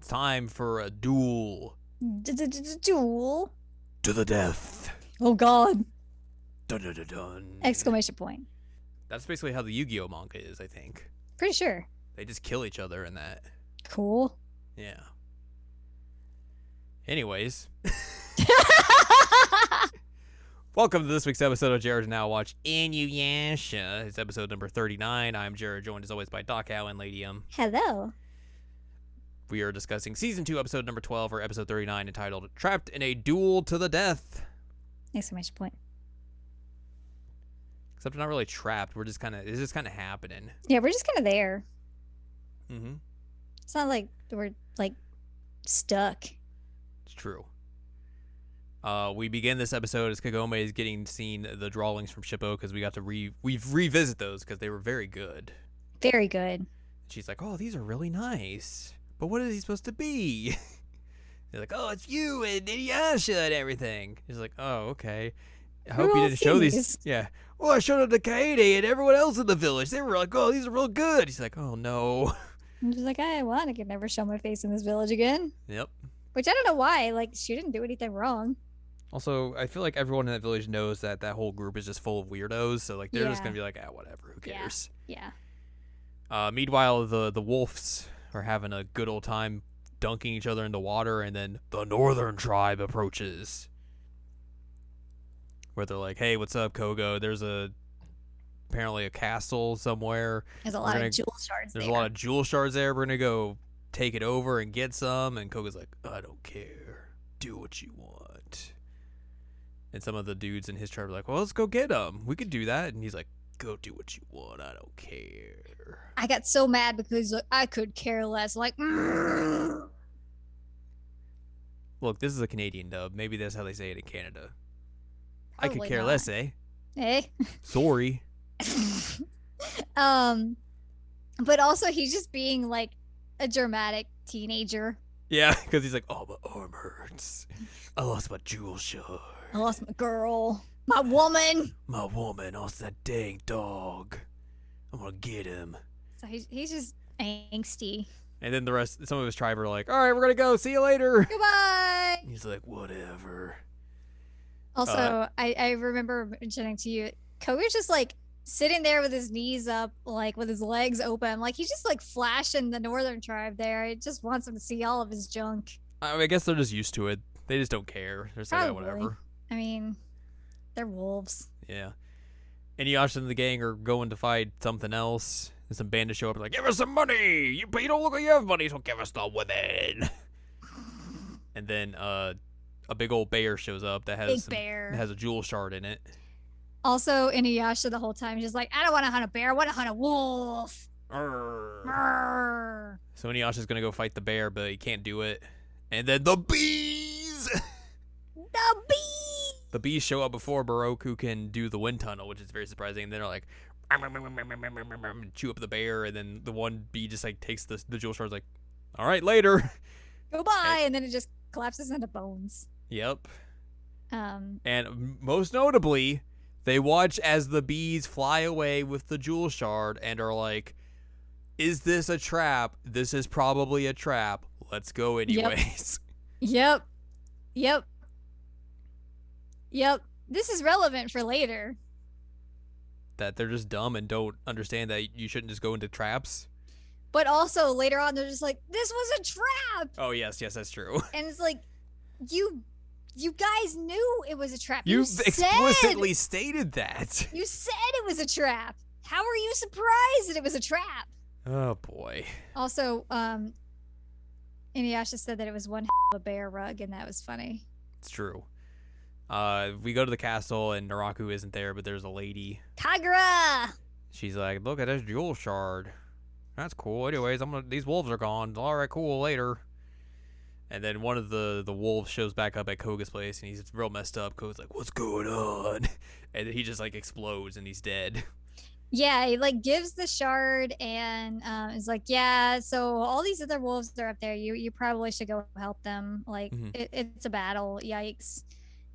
It's time for a duel. Duel. To the death. Oh God! Dun dun dun dun. Exclamation point. That's basically how the Yu-Gi-Oh manga is, I think. Pretty sure. They just kill each other in that. Cool. Yeah. Anyways. Welcome to this week's episode of Jared Now Watch Inuyasha. It's episode number 39. I'm Jared, joined as always by Doc Al and Lady M. Hello. We are discussing season 2, episode number 12, or episode 39, entitled Trapped in a Duel to the Death. Exclamation point. Except we're not really trapped. It's just kind of happening. Yeah, we're just kind of there. Mm-hmm. It's not like we're stuck. It's true. We begin this episode as Kagome is getting seen the drawings from Shippo because we got to revisit those because they were very good. Very good. She's like, oh, these are really nice. But what is he supposed to be? They're like, oh, it's you and Inuyasha and everything. He's like, oh, okay. I hope you didn't show these. Yeah. Well, I showed them to Kaede and everyone else in the village. They were like, oh, these are real good. He's like, oh, no. I'm just like, I could never show my face in this village again. Yep. Which I don't know why. Like, she didn't do anything wrong. Also, I feel like everyone in that village knows that whole group is just full of weirdos. So, like, they're just going to be like, whatever. Who cares? Yeah. Meanwhile, the wolves are having a good old time dunking each other in the water, and then the northern tribe approaches. Where they're like, hey, what's up, Kogo? There's apparently a castle somewhere. There's a lot of jewel shards there. There's a lot of jewel shards there. We're going to go take it over and get some. And Kogo's like, I don't care. Do what you want. And some of the dudes in his tribe are like, well, let's go get them. We could do that. And he's like, go do what you want. I don't care. I got so mad because I could care less. Like, Look, this is a Canadian dub. Maybe that's how they say it in Canada. I could Probably care not. less, eh? Eh? Sorry. But also he's just being like a dramatic teenager. Yeah, because he's like, oh, my arm hurts. I lost my jewel shard. I lost my girl. My woman. My woman lost that dang dog. I'm gonna get him. So he's just angsty. And then some of his tribe are like, all right, we're gonna go. See you later. Goodbye. He's like, whatever. Also, I remember mentioning to you, Koga's just like sitting there with his knees up, like with his legs open. Like he's just like flashing the northern tribe there. It just wants him to see all of his junk. I guess they're just used to it. They just don't care. They're just like, whatever. I mean, they're wolves. Yeah. Inuyasha and the gang are going to fight something else. And some bandits show up and like, give us some money! You don't look like you have money, so give us the women! And then a big old bear shows up that has a jewel shard in it. Also, Inuyasha the whole time, just like, I don't want to hunt a bear, I want to hunt a wolf! Arr. So Inuyasha's gonna go fight the bear, but he can't do it. And then the bees! The bees show up before Baroku can do the wind tunnel, which is very surprising. And then they're like, chew up the bear, and then the one bee just like takes the jewel shard, like, all right, later. Goodbye, and then it just collapses into bones. Yep. And most notably, they watch as the bees fly away with the jewel shard and are like, is this a trap? This is probably a trap. Let's go anyways. Yep. This is relevant for later. That they're just dumb and don't understand that you shouldn't just go into traps. But also later on, they're just like, this was a trap. Oh, yes, that's true. And it's like, you guys knew it was a trap. You explicitly stated that. You said it was a trap. How are you surprised that it was a trap? Oh, boy. Also, Inuyasha said that it was one of a bear rug, and that was funny. It's true. We go to the castle, and Naraku isn't there, but there's a lady. Kagura! She's like, look at this jewel shard. That's cool. Anyways, these wolves are gone. All right, cool, later. And then one of the wolves shows back up at Koga's place, and he's real messed up. Koga's like, what's going on? And then he just, like, explodes, and he's dead. Yeah, he, like, gives the shard, and is like, yeah, so all these other wolves are up there. You probably should go help them. Like, it's a battle. Yikes.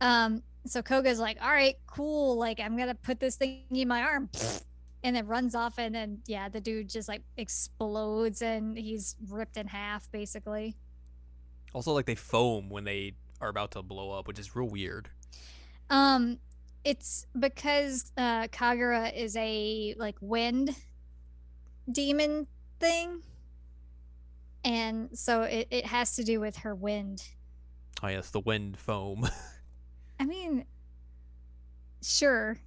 So Koga's like, all right, cool. Like, I'm going to put this thing in my arm. And then runs off, and then, yeah, the dude just, like, explodes, and he's ripped in half, basically. Also, like, they foam when they are about to blow up, which is real weird. It's because Kagura is a like wind demon thing, and so it has to do with her wind. Oh yes, the wind foam. I mean, sure.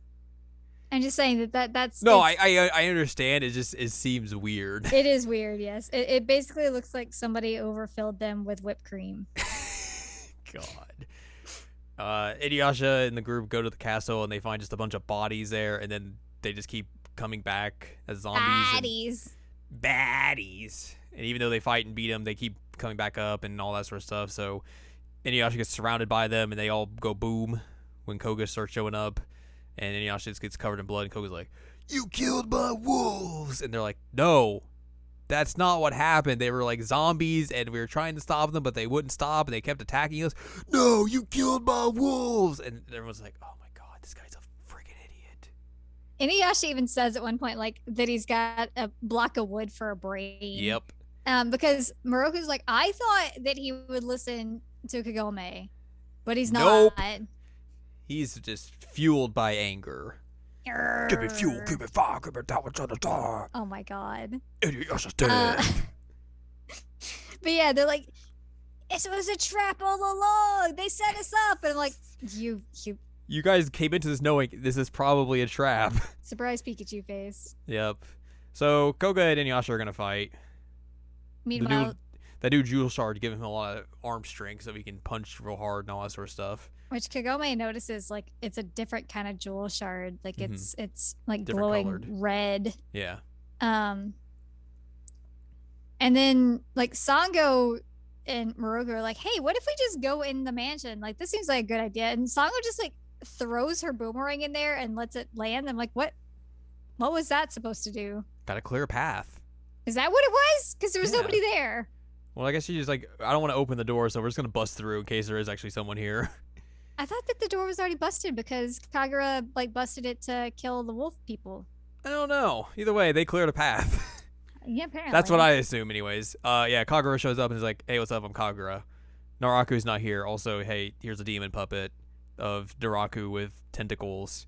I'm just saying that's no, I understand. It seems weird. It is weird. Yes, it basically looks like somebody overfilled them with whipped cream. God. Inuyasha and the group go to the castle and they find just a bunch of bodies there, and then they just keep coming back as zombies. Baddies. And even though they fight and beat them, they keep coming back up and all that sort of stuff. So Inuyasha gets surrounded by them, and they all go boom when Koga starts showing up. And Inuyasha just gets covered in blood, and Koga's like, "You killed my wolves!" And they're like, "No, that's not what happened. They were like zombies, and we were trying to stop them, but they wouldn't stop, and they kept attacking us. No, you killed my wolves!" And everyone's like, "Oh my god, this guy's a freaking idiot." Inuyasha even says at one point like that he's got a block of wood for a brain. Yep. Because Moroku's like, I thought that he would listen to Kagome, but he's not. Nope. He's just fueled by anger. Give me fuel, give me fire, give me that which on the star. Oh my god. Inuyasha's dead. But yeah, they're like, it was a trap all along. They set us up. And I'm like, You guys came into this knowing this is probably a trap. Surprise Pikachu face. Yep. So Koga and Inuyasha are gonna fight. Meanwhile, that new Jewel Shard give him a lot of arm strength so he can punch real hard and all that sort of stuff. Which Kagome notices, like, it's a different kind of Jewel Shard. Like, it's like different glowing colored. Red. Yeah. And then, like, Sango and Moroku are like, hey, what if we just go in the mansion? Like, this seems like a good idea. And Sango just, like, throws her boomerang in there and lets it land. I'm like, what was that supposed to do? Got a clear path. Is that what it was? Because there was nobody there. Well, I guess she's just like, I don't want to open the door, so we're just going to bust through in case there is actually someone here. I thought that the door was already busted because Kagura, like, busted it to kill the wolf people. I don't know. Either way, they cleared a path. Yeah, apparently. That's what I assume anyways. Yeah, Kagura shows up and is like, hey, what's up? I'm Kagura. Naraku's not here. Also, hey, here's a demon puppet of Naraku with tentacles.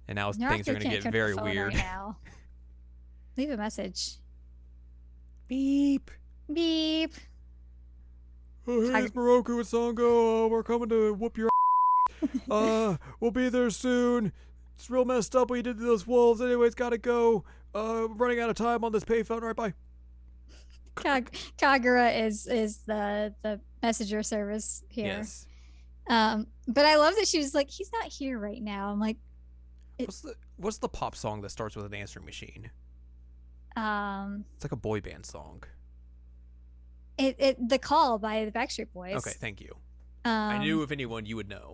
And now things are going to get very weird. Right now. Leave a message. Beep. Beep. Oh, hey, it's Moroku with Sango. We're coming to whoop your ass. We'll be there soon. It's real messed up what you did to those wolves. Anyways, gotta go. Running out of time on this payphone. Right, bye. Kagura is the messenger service here. Yes. But I love that she was like, he's not here right now. I'm like, what's the pop song that starts with an answering machine? It's like a boy band song. The Call by the Backstreet Boys. Okay, thank you. I knew if anyone you would know.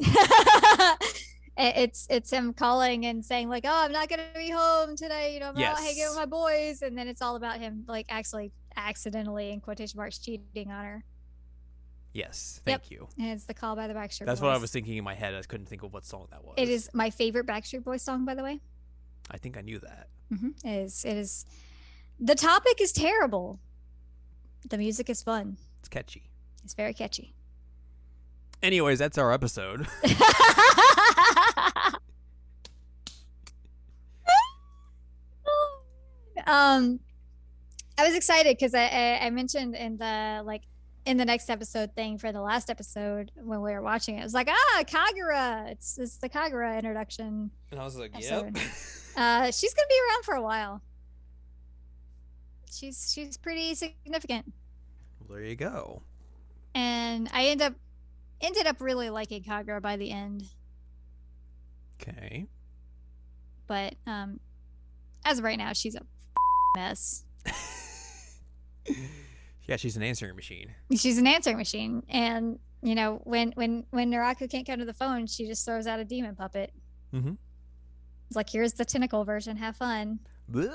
It's him calling and saying like, "Oh, I'm not gonna be home today. You know, I'm out hanging with my boys." And then it's all about him like actually accidentally in quotation marks cheating on her. Yes, thank you. And it's The Call by the Backstreet Boys. That's what I was thinking in my head. I couldn't think of what song that was. It is my favorite Backstreet Boys song, by the way. I think I knew that. It is. The topic is terrible. The music is fun. It's catchy. It's very catchy. Anyways, that's our episode. I was excited because I mentioned in the next episode thing for the last episode when we were watching it. It was like, Kagura. It's the Kagura introduction. And I was like, episode. Yep. She's gonna be around for a while. She's pretty significant. Well, there you go. And I ended up really liking Kagura by the end. Okay. But as of right now, she's a mess. Yeah, she's an answering machine. She's an answering machine, and you know when Naraku can't come to the phone, she just throws out a demon puppet. It's like, here's the tentacle version. Have fun. I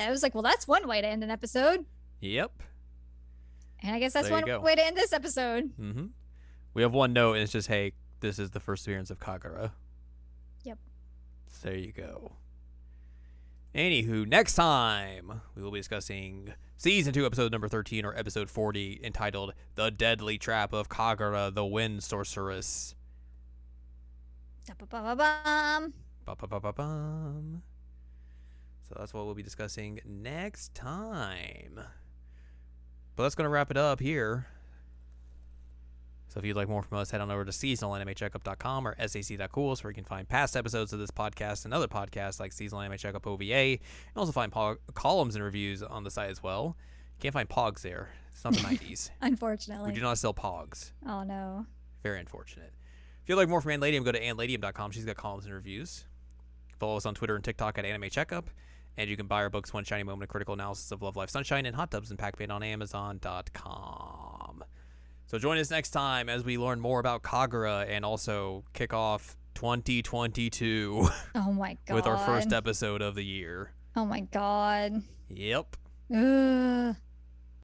was like, well, that's one way to end an episode. Yep. And I guess that's one way to end this episode. We have one note, and it's just, hey, this is the first appearance of Kagura. Yep. So there you go. Anywho, next time we will be discussing Season 2, Episode number 13, or Episode 40, entitled The Deadly Trap of Kagura, the Wind Sorceress. Ba-ba-ba-bum. Ba-ba-ba-ba-bum. So that's what we'll be discussing next time. But that's going to wrap it up here. So if you'd like more from us, head on over to seasonalanimecheckup.com or sac.cool, where you can find past episodes of this podcast and other podcasts like Seasonal Anime Checkup OVA, and also find columns and reviews on the site as well. You can't find Pogs there. It's not the 90s. Unfortunately. We do not sell Pogs. Oh, no. Very unfortunate. If you'd like more from Anladium, go to anladium.com. She's got columns and reviews. Follow us on Twitter and TikTok at Anime Checkup. And you can buy our books, One Shiny Moment, A Critical Analysis of Love, Life, Sunshine, and Hot Tubs and Pac-Man on Amazon.com. So join us next time as we learn more about Kagura and also kick off 2022. Oh my god. With our first episode of the year. Oh my god. Yep. Ugh.